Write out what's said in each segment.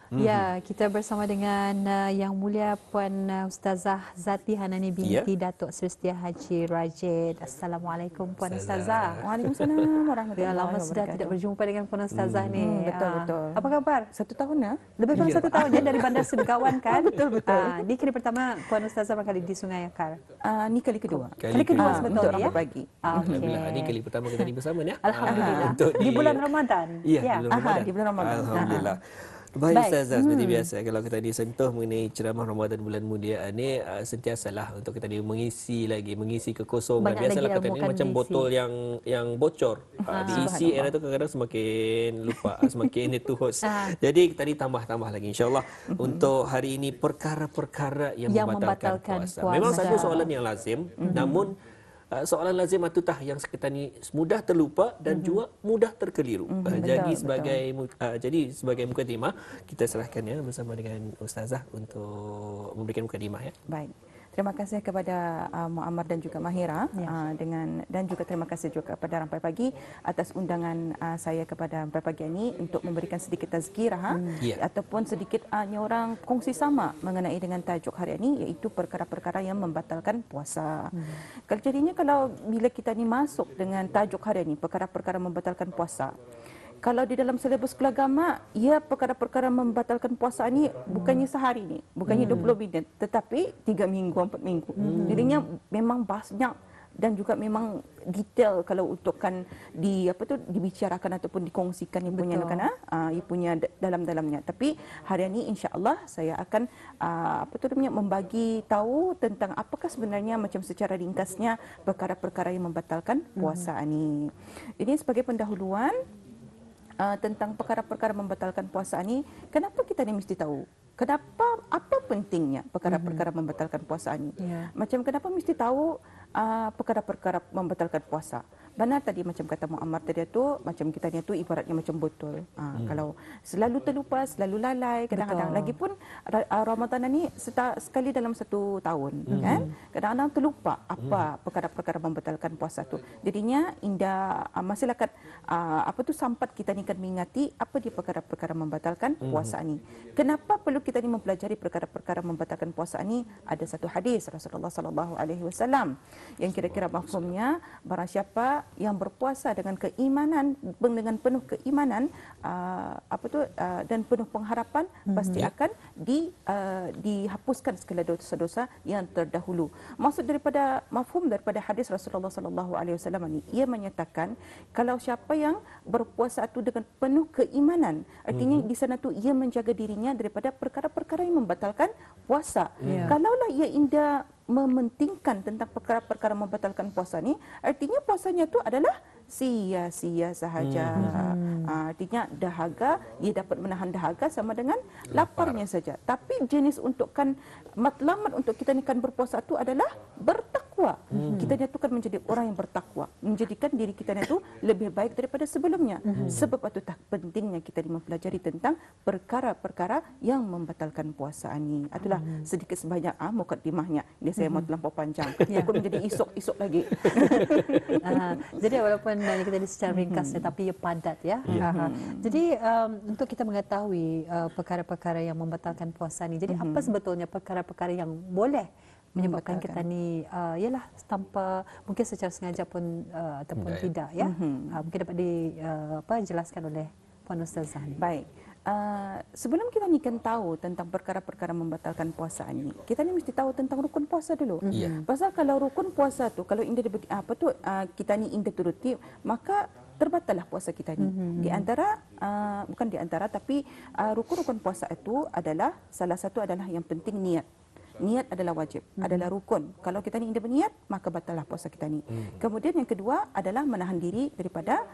Ya, kita bersama dengan Yang Mulia Puan Ustazah Zati Hanani binti Datuk Seri Setia Haji Rajid. Assalamualaikum Puan Ustazah. Waalaikumsalam Ya, warahmatullahi lama wabarakatuh. sudah tidak berjumpa dengan Puan Ustazah ni. Betul. Apa kabar? 1 tahun ya? Lebih kurang 1 tahun ya dari Bandar Segawan kan? Betul. Ini kali pertama Puan Ustazah berkali di Sungai Akar. Ni kali kedua. Kali kedua Untuk sebetulnya. ramai pagi. Alhamdulillah, ini kali pertama kita ni bersama ni. Alhamdulillah. Untuk Di bulan Ramadan. Ya, bulan Ramadan. Di bulan Ramadan. Alhamdulillah. Baik Ustazah, seperti biasa kalau kita disentuh mengenai ceramah Ramadan bulan mulia ni, sentiasalah untuk kita mengisi kekosongan. Banyak Biasalah lagi kata ni ilmu kan macam diisi. botol yang bocor. Diisi era tu kadang-kadang semakin lupa, semakin itu host. Jadi tadi tambah lagi insya-Allah untuk hari ini perkara-perkara yang membatalkan puasa. Memang satu soalan yang lazim, namun soalan lazim atutah yang sekitar ni mudah terlupa dan juga mudah terkeliru. Jadi sebagai mukadimah kita serahkan ya bersama dengan Ustazah untuk memberikan mukadimah ya. Baik. Terima kasih kepada Muammar dan juga Mahira dan juga terima kasih juga kepada Rampai Pagi atas undangan saya kepada Rampai Pagi ini untuk memberikan sedikit tazkirah ataupun sedikit orang kongsi sama mengenai dengan tajuk hari ini, iaitu perkara-perkara yang membatalkan puasa. Jadinya kalau bila kita ni masuk dengan tajuk hari ini, perkara-perkara membatalkan puasa, kalau di dalam silibus agama, perkara-perkara membatalkan puasa ni bukannya sehari ni, bukannya 20 minit, tetapi 3 minggu, 4 minggu. Jadinya memang banyak dan juga memang detail kalau untukkan dibicarakan ataupun dikongsikan yang punya ia punya dalam-dalamnya. Tapi hari ini insya-Allah saya akan membagi tahu tentang apakah sebenarnya macam secara ringkasnya perkara-perkara yang membatalkan puasa ni. Ini sebagai pendahuluan tentang perkara-perkara membatalkan puasa ni, kenapa kita ni mesti tahu? Apa pentingnya perkara-perkara membatalkan puasa ni? Macam kenapa mesti tahu perkara-perkara membatalkan puasa? Benar tadi macam kata Muammar tadi tu, macam kita ni tu ibaratnya macam botol. Kalau selalu terlupa, selalu lalai, kadang-kadang lagipun Ramadan ni sekali dalam 1 tahun kan. Kadang-kadang terlupa apa perkara-perkara membatalkan puasa tu. Jadinya indah masyarakat sampat kita ni kan mengingati apa dia perkara-perkara membatalkan puasa ni. Kenapa perlu kita ni mempelajari perkara-perkara membatalkan puasa ni? Ada satu hadis Rasulullah sallallahu alaihi wasallam yang kira-kira mafhumnya, barang siapa yang berpuasa dengan keimanan, dengan penuh keimanan dan penuh pengharapan, pasti akan dihapuskan segala dosa-dosa yang terdahulu. Maksud daripada mafhum daripada hadis Rasulullah sallallahu alaihi wasallam ini, ia menyatakan kalau siapa yang berpuasa itu dengan penuh keimanan, artinya di sana tu ia menjaga dirinya daripada perkara-perkara yang membatalkan puasa. Kalaulah ia indah mementingkan tentang perkara-perkara membatalkan puasa ni, artinya puasanya tu adalah sia-sia sahaja. Artinya dahaga, ia dapat menahan dahaga sama dengan laparnya saja. Tapi jenis untukkan matlamat untuk kita ni kan berpuasa tu adalah bertakwa. Kita ni tu kan menjadi orang yang bertakwa, menjadikan diri kita ni tu lebih baik daripada sebelumnya. Sebab itu tak pentingnya kita ni mempelajari tentang perkara-perkara yang membatalkan puasa ni. Itulah sedikit sebanyak mukadimahnya. Dia saya mau terlampau panjang. Takut menjadi isok lagi. Jadi walaupun kita secara ringkas tetapi ia padat ya. Jadi untuk kita mengetahui perkara-perkara yang membatalkan puasa ni, jadi apa sebetulnya perkara-perkara yang boleh menyebabkan kita ni ialah tanpa mungkin secara sengaja pun ataupun tidak ya. Mungkin dapat dijelaskan oleh Puan Ustazah ni. Baik. Sebelum kita ni kan tahu tentang perkara-perkara membatalkan puasa ni, kita ni mesti tahu tentang rukun puasa dulu. Pasal kalau rukun puasa tu, kalau indah kita ni indah turuti, maka terbatallah puasa kita ni. Di antara bukan di antara, tapi rukun-rukun puasa itu adalah salah satu adalah yang penting niat. Niat adalah wajib, adalah rukun. Kalau kita ni tidak berniat, maka batallah puasa kita ni. Kemudian yang kedua adalah menahan diri daripada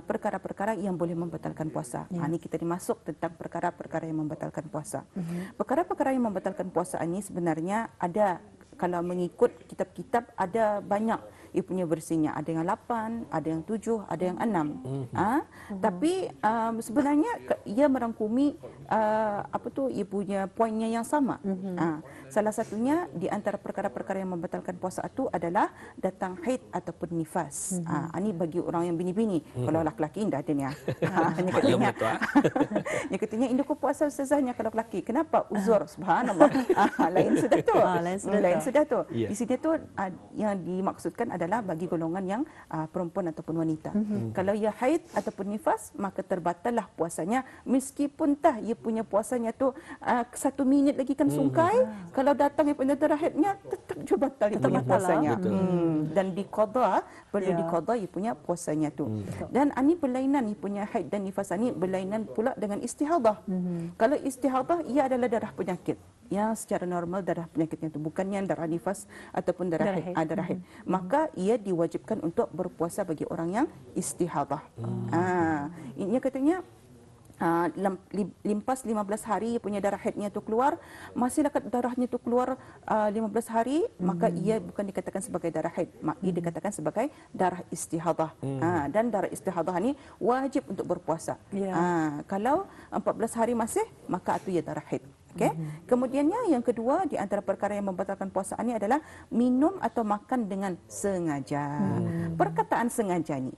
perkara-perkara yang boleh membatalkan puasa. Ini kita dimasuk tentang perkara-perkara yang membatalkan puasa. Perkara-perkara yang membatalkan puasa ini sebenarnya ada, kalau mengikut kitab-kitab ada banyak ia punya versinya ada yang 8, ada yang 7, ada yang 6. Tapi sebenarnya ia merangkumi ia punya poinnya yang sama. Salah satunya di antara perkara-perkara yang membatalkan puasa itu adalah datang haid ataupun nifas. Ini bagi orang yang bini-bini. Kalau laki-laki tidak ada ni. Yang katanya indah ko puasa ustazahnya kalau lelaki. Kenapa? Uzur. Subhanallah. Lain sudah tu. Lain sudah tu. Di sini tu yang dimaksudkan adalah bagi golongan yang perempuan ataupun wanita. Kalau ia haid ataupun nifas, maka terbatallah puasanya meskipun ia punya puasanya tu 1 minit lagi kan sungkai. Kalau datang ia punya darah haidnya tetap juga batal ia punya puasanya. Dan diqada, perlu diqada ia punya puasanya tu. Dan ini berlainan ia punya haid dan nifas ini berlainan pula dengan istihadah. Kalau istihadah ia adalah darah penyakit yang secara normal darah penyakitnya itu bukannya darah nifas ataupun darah haid. Maka ia diwajibkan untuk berpuasa bagi orang yang istihadah. Ini katanya limpas 15 hari ia punya darah haidnya itu keluar, masih darahnya itu keluar 15 hari, maka ia bukan dikatakan sebagai darah haid, ia dikatakan sebagai darah istihadah. Dan darah istihadah ini wajib untuk berpuasa. Kalau 14 hari masih, maka itu ia darah haid. Okay. Kemudiannya yang kedua di antara perkara yang membatalkan puasa ini adalah minum atau makan dengan sengaja. Perkataan sengaja ni,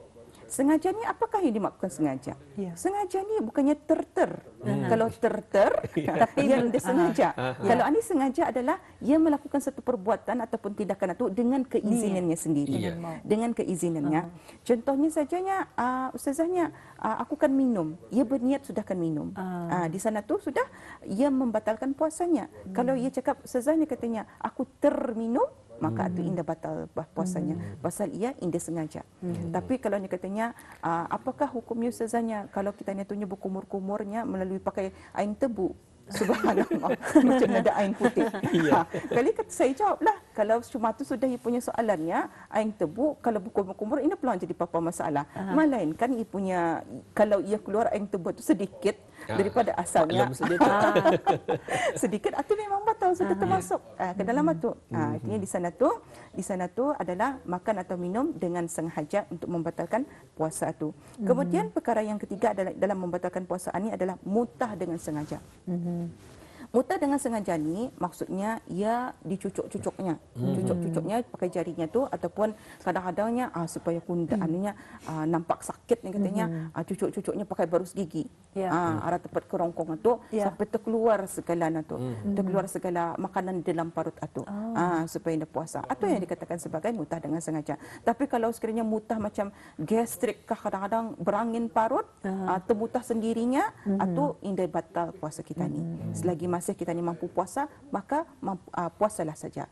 sengaja ni apakah yang dimaksudkan sengaja? Sengaja ni bukannya terter. Kalau terter, tapi yang disengaja. Kalau ini sengaja adalah ia melakukan satu perbuatan ataupun tindakan itu dengan keizinannya sendiri. Dengan keizinannya. Contohnya sajanya, ustazahnya, aku kan minum. Ia berniat sudah kan minum. Di sana tu sudah ia membatalkan puasanya. Kalau ia cakap, ustazahnya katanya, aku terminum, maka itu indah batal puasanya. Pasal ia indah sengaja. Tapi kalau ni katanya, apakah hukumnya ustazahnya kalau kita nyatunya berkumur-kumurnya melalui pakai air tebu? Subhanallah. Macam ada air putih. Kali saya jawablah, kalau cuma tu sudah ia punya soalannya, air tebu, kalau berkumur-kumur, ini peluang jadi apa masalah. Melainkan ia punya, kalau ia keluar air tebu itu sedikit daripada asalnya, sedikit, itu memang batal, sudah termasuk ke dalam itu. Artinya di sana tu adalah makan atau minum dengan sengaja untuk membatalkan puasa itu. Kemudian perkara yang ketiga adalah dalam membatalkan puasa ini adalah mutah dengan sengaja. Mutah dengan sengaja ni maksudnya ia dicucuk-cucuknya. Cucuk-cucuknya pakai jarinya tu ataupun kadang-kadangnya supaya kunda anunya nampak sakit ni katanya cucuk-cucuknya pakai barus gigi. Arah tempat kerongkongan tu sampai terkeluar segala tu. Terkeluar segala makanan dalam parut tu. Supaya dia puasa. Atau yang dikatakan sebagai mutah dengan sengaja. Tapi kalau sekiranya mutah macam gastrik kah kadang-kadang berangin parut, termutah sendirinya, atau indah batal puasa kita ni. Selagi masih kita ni mampu puasa, maka puasalah saja.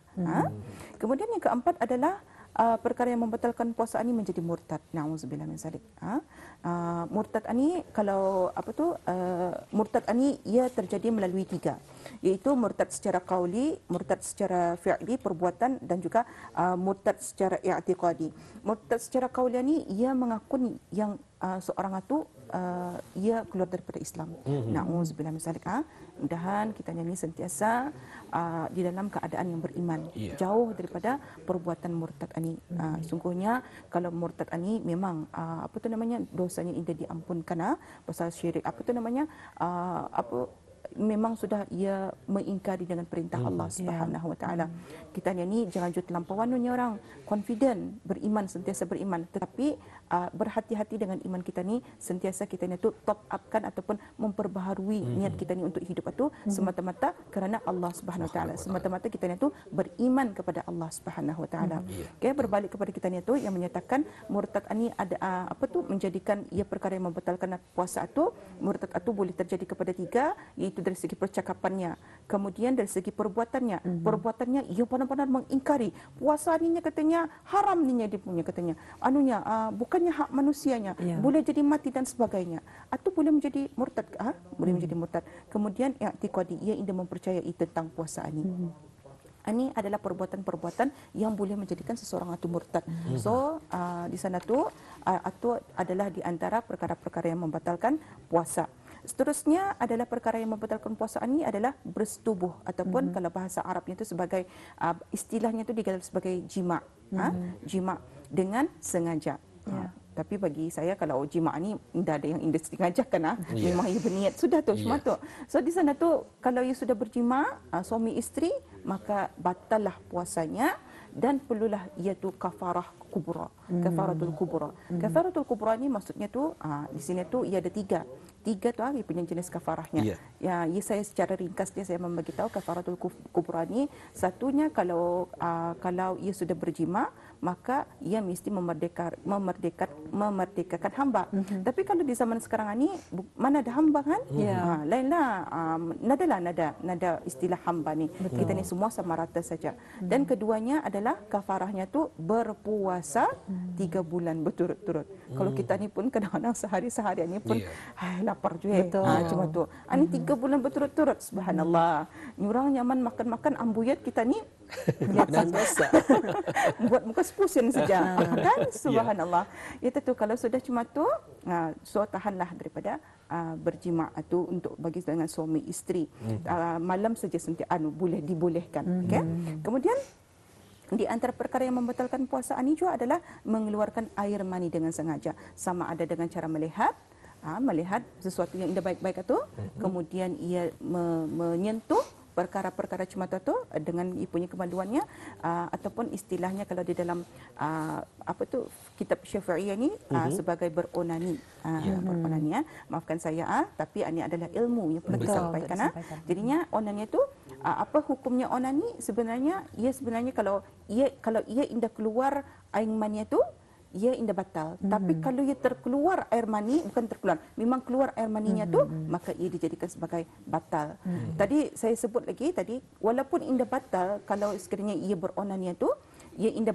Kemudian yang keempat adalah perkara yang membatalkan puasa ini menjadi murtad. Nauzubillah min zalik. Murtad ini kalau murtad ini ia terjadi melalui 3, iaitu murtad secara qauli, murtad secara fi'li perbuatan, dan juga murtad secara i'tiqadi. Murtad secara qauli ini ia mengaku yang seorang itu ia keluar daripada Islam. Nauzubillah min zalik. Mudahan kita ni sentiasa di dalam keadaan yang beriman, jauh daripada perbuatan murtad ani. Sungguhnya kalau murtad ani memang dosanya indah diampunkan pasal syirik memang sudah ia mengingkari dengan perintah Allah Subhanahu Wa Taala. Kita ni jangan jut terlampauan ni orang confident beriman, sentiasa beriman, tetapi berhati-hati dengan iman kita ni, sentiasa kita ni tu top upkan ataupun memperbaharui niat kita ni untuk hidup itu semata-mata kerana Allah Subhanahu Wa Taala. Semata-mata kita ni tu beriman kepada Allah Subhanahu Wa Taala. Okey, berbalik kepada kita ni tu yang menyatakan murtad ni ada menjadikan ia perkara yang membatalkan puasa itu. Murtad itu boleh terjadi kepada 3, iaitu dari segi percakapannya, kemudian dari segi perbuatannya. Perbuatannya ia benar-benar mengingkari puasa ni katanya haram ni dia punya katanya. Bukannya hak manusianya, boleh jadi mati dan sebagainya. Atau boleh menjadi murtad, boleh menjadi murtad. Kemudian i'tiqadi, ia ingin mempercayai tentang puasa ini. Ini adalah perbuatan-perbuatan yang boleh menjadikan seseorang itu murtad. So di sana tu adalah di antara perkara-perkara yang membatalkan puasa. Seterusnya adalah perkara yang membatalkan puasa ini adalah bersetubuh ataupun kalau bahasa Arabnya itu sebagai istilahnya itu digelar sebagai jima'. Jima'. dengan sengaja. Tapi bagi saya kalau jima ni tidak ada yang disengajakan memang ia berniat sudah tu cuma tu. So di sana tu kalau ia sudah berjima suami isteri maka batallah puasanya dan perlulah ia tu kafarah kubra. Kafaratul kubra. Kafaratul kubra ni maksudnya tu di sini tu ia ada tiga tu dia punya jenis kafarahnya. Ya, saya secara ringkas saya membagi tahu kafaratul kubra ni satunya kalau ia sudah berjima maka ia mesti memerdekakan hamba. Tapi kalau di zaman sekarang ni mana ada hamba kan? Lainlah nada istilah hamba ni. Kita ni semua sama rata saja. Dan keduanya adalah kafarahnya tu berpuasa 3 bulan berturut-turut. Kalau kita ni pun kadang-kadang sehari-seharian ni pun lapar juga. Cuma tu. Ini 3 bulan berturut-turut. Subhanallah. Ni orang nyaman makan-makan ambuyat kita ni dan dosa. Buat muka sepusin saja. Kan? Subhanallah. Itu tu kalau sudah cuma tu, so tahanlah daripada berjima tu untuk bagi dengan suami isteri. Malam saja boleh dibolehkan. Okay? Kemudian di antara perkara yang membatalkan puasa ini juga adalah mengeluarkan air mani dengan sengaja. Sama ada dengan cara melihat sesuatu yang indah baik-baik itu, kemudian ia menyentuh perkara-perkara cuma tu dengan ipunya kemaluannya ataupun istilahnya kalau di dalam kitab Syafi'iyah ni sebagai beronani. Beronani maafkan saya tapi ini adalah ilmu yang perlu disampaikan. Jadinya onani itu apa hukumnya onani sebenarnya kalau ia indah keluar air mani itu ia indah batal. Tapi kalau ia terkeluar air mani, bukan terkeluar, memang keluar air maninya tu, maka ia dijadikan sebagai batal. Tadi saya sebut lagi walaupun indah batal, kalau sekiranya ia beronania tu, ia indah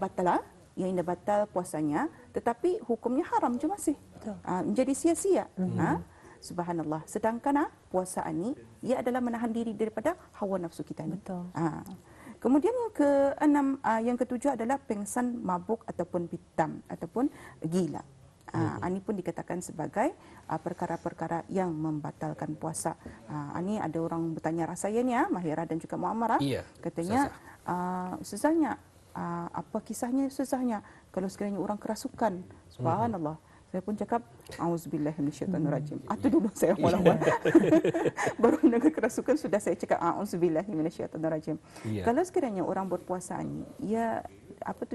batal puasanya, tetapi hukumnya haram je masih. Menjadi sia-sia. Subhanallah. Sedangkan puasa ni ia adalah menahan diri daripada hawa nafsu kita ni. Kemudian yang ketujuh adalah pengsan, mabuk ataupun pitam ataupun gila. Ini pun dikatakan sebagai perkara-perkara yang membatalkan puasa. Ini ada orang bertanya rasanya Mahira dan juga Muammarah. Katanya susahnya apa kisahnya susahnya kalau sekiranya orang kerasukan. Subhanallah. Saya pun cakap auzubillahi minasyaitonirrajim. Itu dulu saya mula-mula. Baru dengar kerasukan sudah saya cakap auzubillahi minasyaitonirrajim. Kalau sekiranya orang berpuasa ni, ia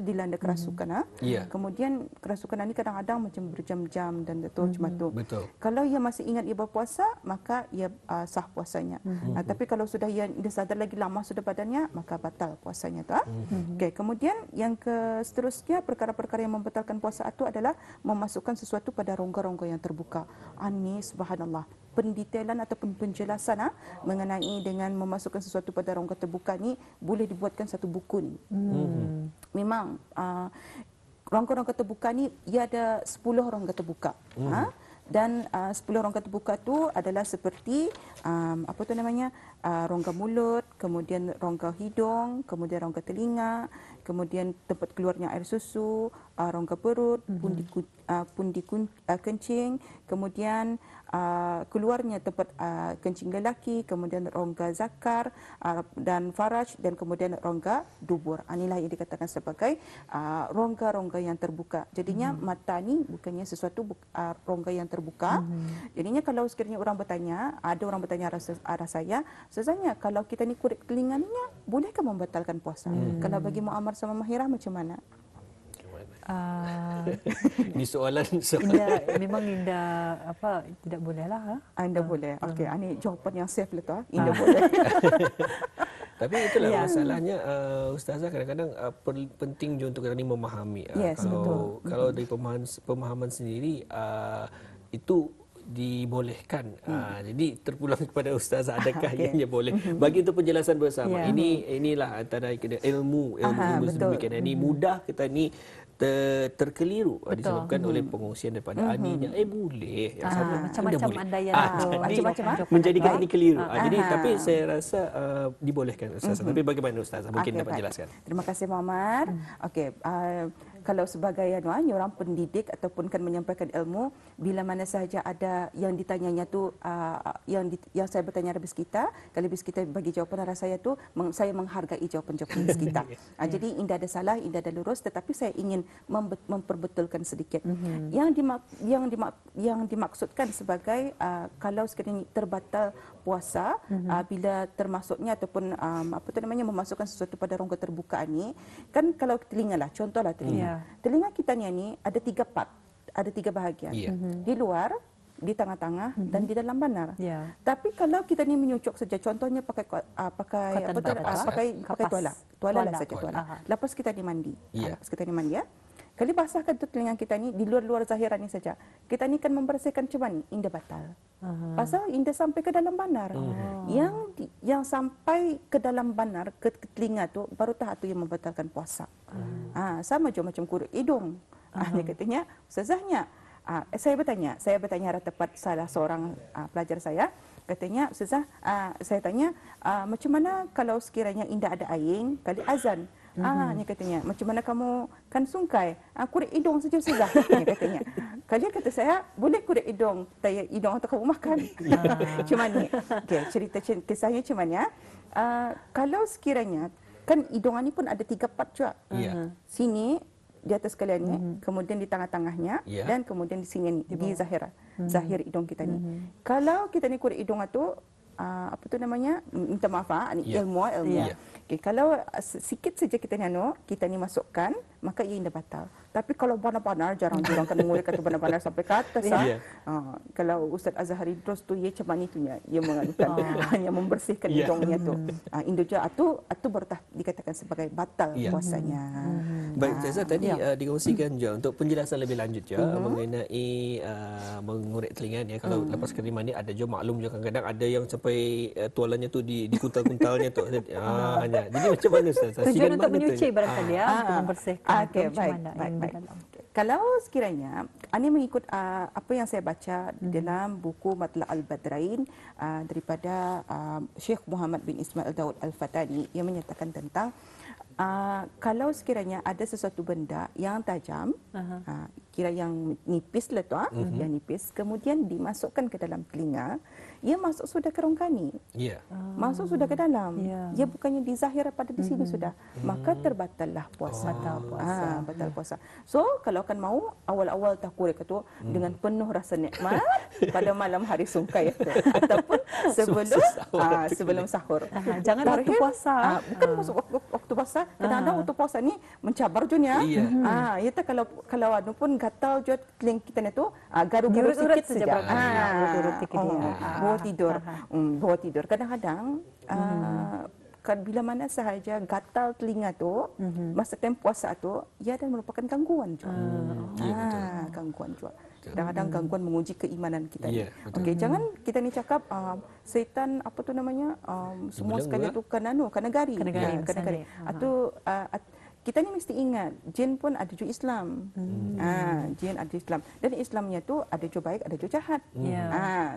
dilanda kerasukan kemudian kerasukan ini kadang-kadang macam berjam-jam dan cuma tu. Kalau ia masih ingat ia berpuasa, maka ia sah puasanya. Tapi kalau sudah ia sadar lagi lama sudah badannya, maka batal puasanya tu. Okay. Kemudian yang seterusnya perkara-perkara yang membatalkan puasa itu adalah memasukkan sesuatu pada rongga-rongga yang terbuka. Ini subhanallah. Pendetailan ataupun penjelasan mengenai dengan memasukkan sesuatu pada rongga terbuka ni boleh dibuatkan satu buku ni. Memang rongga-rongga terbuka ni ia ada 10 rongga terbuka. Dan 10 rongga terbuka tu adalah seperti rongga mulut, kemudian rongga hidung, kemudian rongga telinga, kemudian tempat keluarnya air susu, rongga perut, pundi kencing, kemudian keluarnya tempat kencing lelaki, kemudian rongga zakar dan faraj, dan kemudian rongga dubur. Inilah yang dikatakan sebagai rongga-rongga yang terbuka. Jadinya mata ni bukannya sesuatu rongga yang terbuka. Jadinya kalau sekiranya orang bertanya, ada orang bertanya arah saya, sebenarnya kalau kita ni korek telinganya, bolehkah membatalkan puasa? Kalau bagi Muammar sama Mahira macam mana? Ini soalan memang Indah tidak boleh lah. Indah boleh. Okey, ini jawapan yang safe lah tu. Indah boleh. Tapi itulah masalahnya Ustazah, kadang-kadang penting juga untuk kita ni memahami. Kalau dari pemahaman sendiri itu dibolehkan. Jadi terpulang kepada Ustazah, adakah ianya boleh? Bagi untuk penjelasan bersama. Inilah antara ilmu sedemikian. Ini mudah kita ni terkeliru disebabkan oleh pengungsian daripada aninya. Boleh. Macam-macam andaian macam-macam menjadikan ini keliru. Jadi tapi saya rasa dibolehkan Ustazah. Tapi bagaimana Ustazah? Mungkin dapat jelaskan. Terima kasih Muammar. Okey. kalau sebagai orang pendidik ataupun kan menyampaikan ilmu, bila mana sahaja ada yang ditanyanya tu yang saya bertanya habis kita, kalau habis kita bagi jawapan arah saya tu saya menghargai jawapan-jawapan habis kita. Jadi indah ada salah, indah ada lurus, tetapi saya ingin memperbetulkan sedikit. Yang dimaksudkan sebagai kalau sekiranya terbatal puasa bila termasuknya ataupun memasukkan sesuatu pada rongga terbuka ni, kan kalau telinga lah, contohlah telinga. Telinga kita ni ada 3 part, ada 3 bahagian. Di luar, di tengah-tengah dan di dalam banar. Tapi kalau kita ni menyucuk saja, contohnya pakai tuala saja. Lepas kita ni mandi. Lepas kita ni mandi Kali basahkan tu telinga kita ni di luar-luar zahiran ni saja. Kita ni kan membersihkan macam ni, indah batal. Pasal indah sampai ke dalam banar. Yang sampai ke dalam banar, ke telinga tu, baru tahap tu yang membatalkan puasa. Sama je macam kurut hidung. Dia katanya, Ustazahnya, saya bertanya arah tepat salah seorang pelajar saya. Katanya, Ustazah, saya tanya, macam mana kalau sekiranya indah ada aing, kali azan? Dia katanya, macam mana kamu kan sungkai? Kurik hidung saja Ustazah. Dia katanya. Kali kata saya, boleh kurik hidung, tanya hidung atau kamu makan. Macam mana? Okay, cerita kisahnya macam mana? Kalau sekiranya, kan hidung ni pun ada 3 part juga. Sini, di atas kalian ni, kemudian di tengah-tengahnya, dan kemudian di sini ni, di zahir hidung kita ni. Kalau kita ni kurik hidung tu, minta maaf ilmu. Okay, kalau sikit saja kita ni masukkan, maka ia indah batal. Tapi kalau benar-benar jarang-jarang kan mengulik atau benar-benar sampai ke atas kalau Ustaz Azhari terus tu ia macam ni tu ia mengadukan hanya membersihkan hidungnya tu. Indoja tu baru dikatakan sebagai batal puasanya. Baik, Ustazah tadi dikongsikan je untuk penjelasan lebih lanjut je mengenai mengorek telinga ni. Kalau lepas kali mandi ada je maklum je kadang-kadang ada yang sampai tualanya tu dikuntal-kuntalnya tu. Jadi macam mana Ustazah? Tujuan untuk menyuci barangkali untuk membersihkan. Okey, baik. Kalau sekiranya ini mengikut apa yang saya baca dalam buku Matla' Al-Badrain daripada Syekh Muhammad bin Ismail Daud Al-Fatani yang menyatakan tentang kalau sekiranya ada sesuatu benda yang tajam, kira yang nipis lah tu, yang nipis, kemudian dimasukkan ke dalam telinga, ia masuk sudah ke rongkani. Masuk sudah ke dalam. Ia bukannya di zahir pada di sini sudah. Maka terbatallah puasa. Batal puasa. So, kalau akan mau awal-awal takurik itu dengan penuh rasa nikmat pada malam hari sungkai itu ataupun sebelum sahur. Jangan waktu puasa. Bukan masuk waktu puasa. Kadang-kadang waktu puasa ni mencabar dunia. Ia kalau ada pun gatal je telinga kita ni tu, garu-garu sikit saja. Bawa tidur. Kadang-kadang bila mana sahaja gatal telinga tu, masa time puasa tu, ia adalah merupakan gangguan juga. Gangguan juga. Kadang-kadang gangguan menguji keimanan kita. Okey, jangan kita ni cakap setan semua sekali tu kena gari. Atau kita ni mesti ingat, jin pun ada juga Islam. Jin ada Islam. Dan Islamnya tu ada juga baik, ada juga jahat.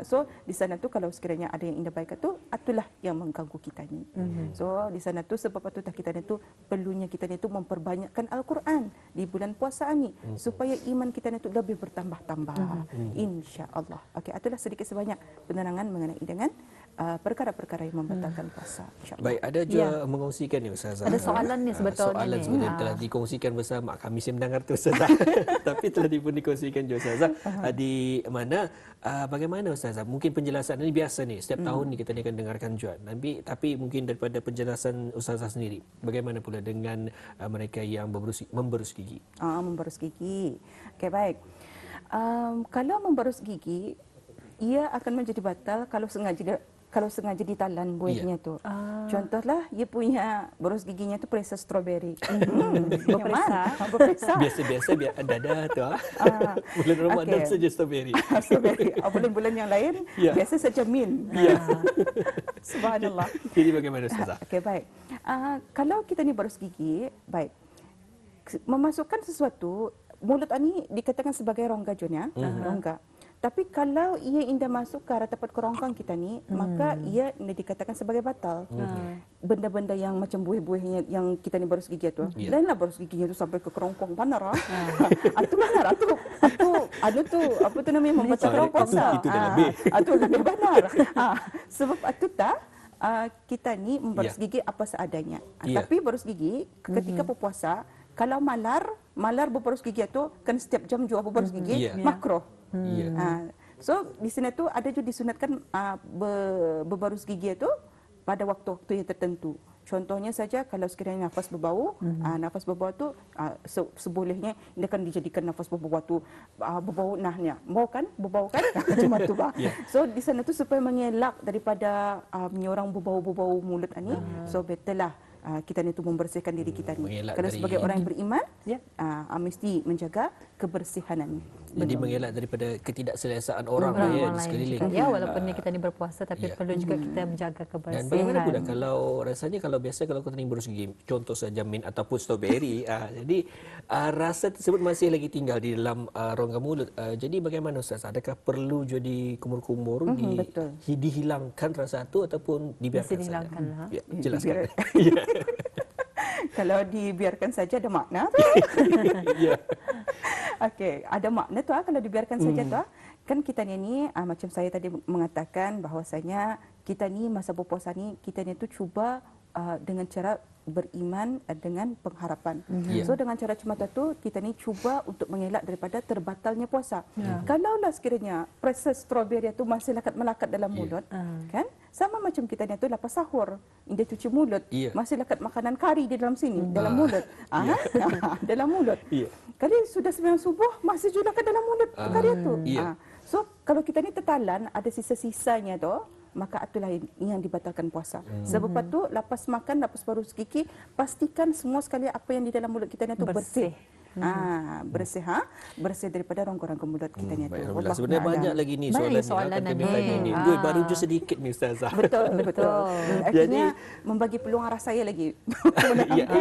So, di sana tu kalau sekiranya ada yang indah baik tu, itulah yang mengganggu kita ni. So, di sana tu sebab itu kita ni tu perlunya kita ni tu memperbanyakkan Al-Quran di bulan puasa ni supaya iman kita ni tu lebih bertambah-tambah. Insya-Allah. Okey, itulah sedikit sebanyak penerangan mengenai dengan perkara-perkara yang membatalkan puasa. Baik, ada juga mengongsikan ni Ustazah. Ada soalan ni sebetulnya soalan ni. telah dikongsikan bersama kami saya mendengar tu Ustazah. Tapi telah dikongsikan juga Ustazah di mana bagaimana Ustazah mungkin penjelasan ini biasa ni setiap tahun ni kita ni akan dengarkan juga tapi mungkin daripada penjelasan Ustazah sendiri bagaimana pula dengan mereka yang memberus gigi. Memberus gigi. Okey, baik. Kalau memberus gigi ia akan menjadi batal kalau sengaja ditalan buahnya tu. Contohlah, ia punya berus giginya tu perisa strawberry. Berperisa. Biasa ada tu. Bulan Ramadan saja strawberry. Strawberry. Bulan-bulan yang lain biasa saja mint. Subhanallah. Jadi bagaimana Ustazah? Okey, baik. Kalau kita ni berus gigi, baik. Memasukkan sesuatu, mulut ni dikatakan sebagai rongga Junia, rongga. Tapi kalau ia indah masuk ke arah tempat kerongkang kita ni, maka ia dikatakan sebagai batal. Benda-benda yang macam buih-buihnya yang kita ni barus gigi tu. Lainlah barus giginya tu sampai ke kerongkang panar. Itu benar. Itu tu apa tu namanya membaca kerongkang. Itu dah lebih. Itu lebih benar. Sebab itu tak kita ni membarus gigi apa seadanya. Tapi barus gigi ketika berpuasa, kalau malar berbarus gigi tu kan setiap jam juga berbarus gigi, makruh. So di sini tu ada juga disunatkan berbarus gigi tu pada waktu-waktu yang tertentu. Contohnya saja kalau sekiranya nafas berbau, nafas berbau tu sebolehnya dia akan dijadikan nafas berbau tu berbau nahnya. Berbau kan? Macam tu bah. So di sana tu supaya mengelak daripada orang berbau-berbau mulut ni. So better lah kita ni tu membersihkan diri kita ni. Kerana sebagai orang yang beriman, mesti menjaga kebersihan ni. Jadi mengelak daripada ketidakselesaan orang di sekeliling. Ya, walaupun kita ni berpuasa tapi perlu juga kita menjaga kebersihan. Dan bagaimana pula kalau rasanya kalau biasa kalau kita ni berus gigi, contoh saja mint ataupun strawberry, jadi rasa tersebut masih lagi tinggal di dalam rongga mulut. Jadi bagaimana Ustaz? Adakah perlu jadi kumur-kumur dihilangkan rasa itu ataupun dibiarkan saja? Dihilangkan lah. Ya, jelaskan. Kalau dibiarkan saja ada makna tu. Okey, ada makna tu kalau dibiarkan saja tu. Kan kita ni macam saya tadi mengatakan bahawasanya kita ni masa berpuasa ni kita ni tu cuba dengan cara beriman dengan pengharapan. So dengan cara semata tu kita ni cuba untuk mengelak daripada terbatalnya puasa. Kalaulah sekiranya proses strawberry tu masih melekat dalam mulut, kan? Sama macam kita ni tu lepas sahur, dia cuci mulut, masih lekat makanan kari di dalam sini, dalam mulut. Dalam mulut. Kali sudah sembahyang subuh masih juga lekat dalam mulut kari tu. So kalau kita ni tertalan ada sisa-sisanya tu, maka itulah yang dibatalkan puasa. Sebab itu lepas makan, lepas barus gigi, pastikan semua sekali apa yang di dalam mulut kita ni tu bersih. Bersih daripada rongga-rongga mulut kita ni tu. Sebenarnya banyak lagi ni soalan yang kami tanya ni. Baru je sedikit ni Ustazah. Betul. Akhirnya membagi peluang arah saya lagi.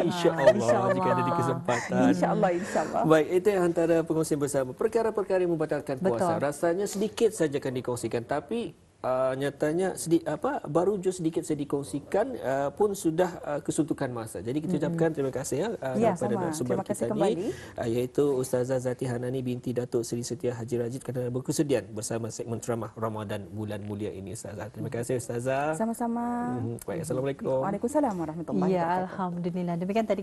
InsyaAllah jika ada di kesempatan. InsyaAllah. Baik, itu yang antara pengongsian bersama. Perkara-perkara yang membatalkan puasa. Rasanya sedikit saja akan dikongsikan, tapi nyatanya baru je sedikit saya dikongsikan pun sudah kesuntukan masa. Jadi kita ucapkan terima kasih kepada narasumber kita ni, iaitu Ustazah Zati Hanani binti Datuk Seri Setia Haji Rajid kerana berkesudian bersama segmen ceramah Ramadan bulan mulia ini. Ustazah, terima kasih Ustazah. Sama-sama. Baik, assalamualaikum. Waalaikumsalam warahmatullahi wabarakatuh. Ya, alhamdulillah. Demikian tadi